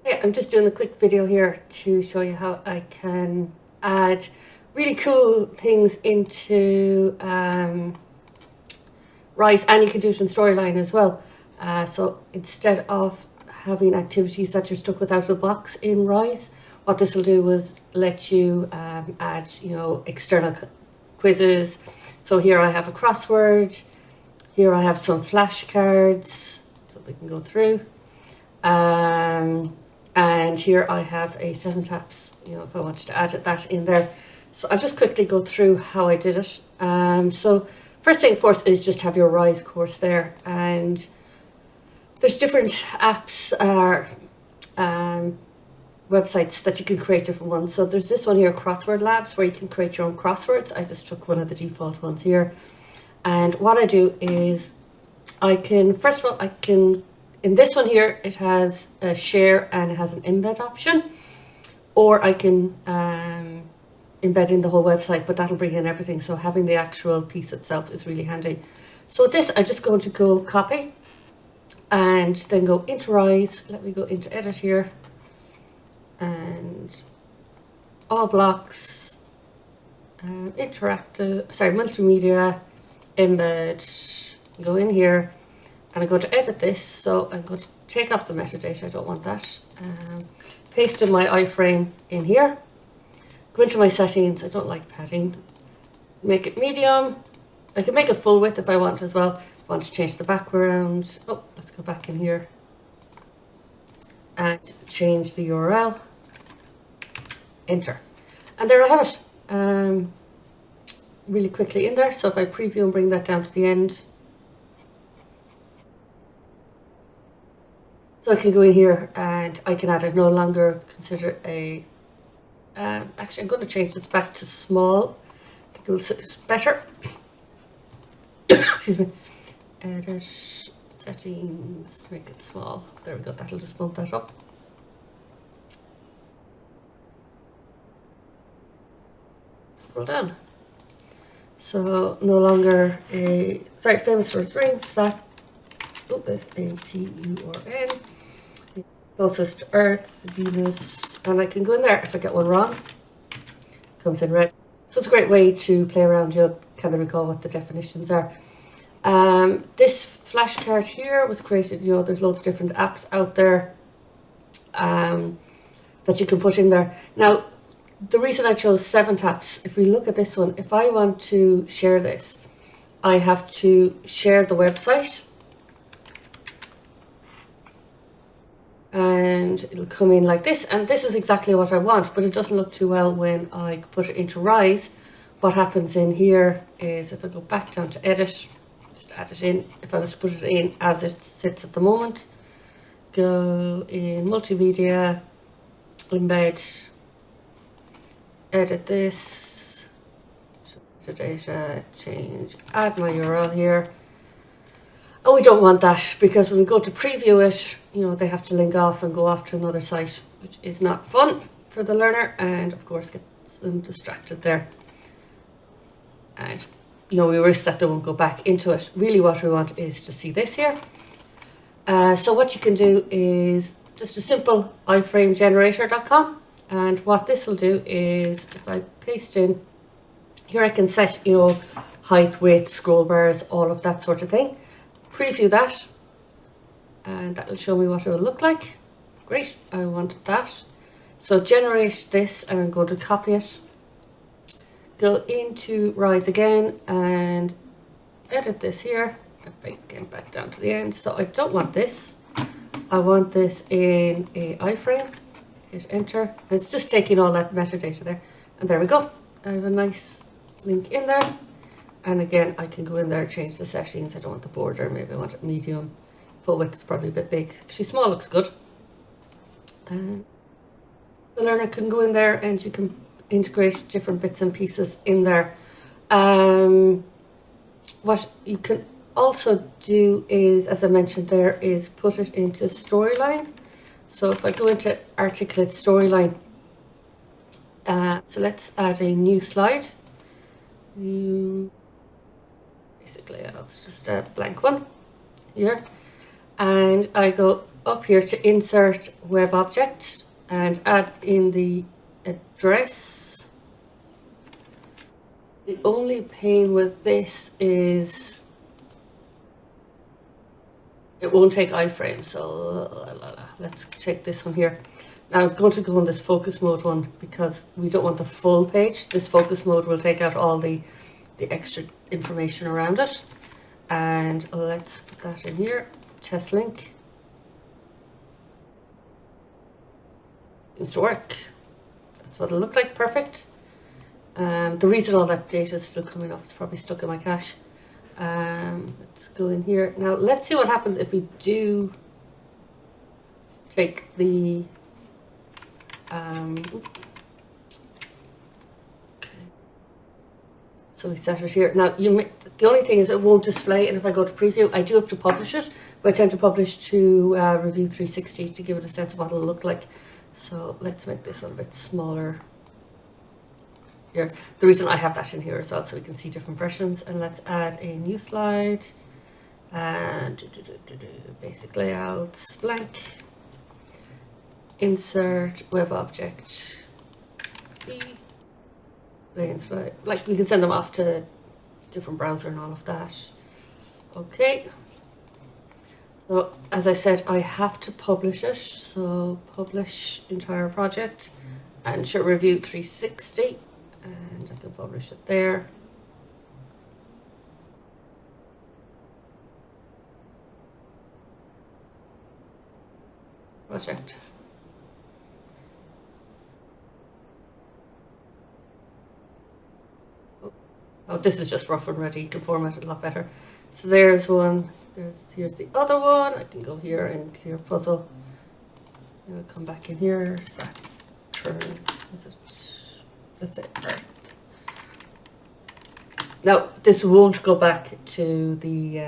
Yeah, I'm just doing a quick video here to show you how I can add really cool things into Rise, and you can do it in Storyline as well. So instead of having activities that you're stuck with out of the box in Rise, what this will do is let you add, external quizzes. So here I have a crossword. Here I have some flashcards, so they can go through. And here I have a 7 taps, if I wanted to add that in there. So I'll just quickly go through how I did it. So first thing, of course, is just have your Rise course there. And there's different apps or websites that you can create different ones. So there's this one here, Crossword Labs, where you can create your own crosswords. I just took one of the default ones here. And what I do is first of all, in this one here, it has a share and it has an embed option, or I can embed in the whole website, but that'll bring in everything. So having the actual piece itself is really handy. So with this, I'm just going to go copy and then go into Rise. Let me go into edit here and all blocks, multimedia, embed, go in here. And I'm going to edit this, so I'm going to take off the metadata, I don't want that. Paste in my iframe in here. Go into my settings, I don't like padding. Make it medium. I can make it full width if I want as well. If I want to change the background. Oh, let's go back in here. And change the URL. Enter. And there I have it. Really quickly in there. So if I preview and bring that down to the end, so I can go in here and I can add, I no longer consider a, actually I'm going to change this back to small. I think it will sit better. Excuse me. Edit, settings, make it small. There we go, that'll just bump that up. Scroll down. So no longer a, famous for its rings, sat. Oh, there's A-T-U-R-N. Closest to Earth, Venus, and I can go in there if I get one wrong. Comes in red. So it's a great way to play around. You kind of recall what the definitions are. This flashcard here was created, there's loads of different apps out there that you can put in there. Now, the reason I chose 7 taps, if we look at this one, if I want to share this, I have to share the website. And it'll come in like this, and this is exactly what I want, but it doesn't look too well when I put it into Rise. What happens in here is if I go back down to edit, just add it in. If I was to put it in as it sits at the moment, go in multimedia, embed, edit this, data, change, add my URL here. Oh, we don't want that, because when we go to preview it, they have to link off and go off to another site, which is not fun for the learner, and of course gets them distracted there. And, we risk that they won't go back into it. Really what we want is to see this here. So what you can do is just a simple iframegenerator.com, and what this will do is if I paste in, here I can set, height, width, scroll bars, all of that sort of thing. Preview that, and that will show me what it will look like. Great, I want that. So generate this, and I'm going to copy it. Go into Rise again and edit this here. Again, back down to the end. So I don't want this. I want this in a iframe. Hit enter. And it's just taking all that metadata there. And there we go. I have a nice link in there. And again, I can go in there and change the settings. I don't want the border, maybe I want it medium. Full width is probably a bit big. Actually, small looks good. And the learner can go in there and you can integrate different bits and pieces in there. What you can also do is, as I mentioned there, is put it into Storyline. So if I go into Articulate Storyline, so let's add a new slide. Basically, it's just a blank one here. And I go up here to insert web object and add in the address. The only pain with this is it won't take iframe, so let's check this one here. Now I'm going to go on this focus mode one because we don't want the full page. This focus mode will take out all the extra information around it. And let's put that in here, test link. Seems to work. That's what it'll look like, perfect. The reason all that data is still coming up, it's probably stuck in my cache. Let's go in here. Now let's see what happens if we do take the so we set it here. Now the only thing is it won't display, and if I go to preview, I do have to publish it, but I tend to publish to Review 360 to give it a sense of what it'll look like. So let's make this a little bit smaller here. The reason I have that in here as well, so we can see different versions. And let's add a new slide and basic layouts, blank, insert web object, like we can send them off to different browser and all of that. Okay. So as I said, I have to publish it. So publish entire project and show Review 360, and I can publish it there. Project. Oh, this is just rough and ready. You can format it a lot better. So there's one. Here's the other one. I can go here and clear puzzle. I'll come back in here. Saturn. That's it. Earth. Now this won't go back to the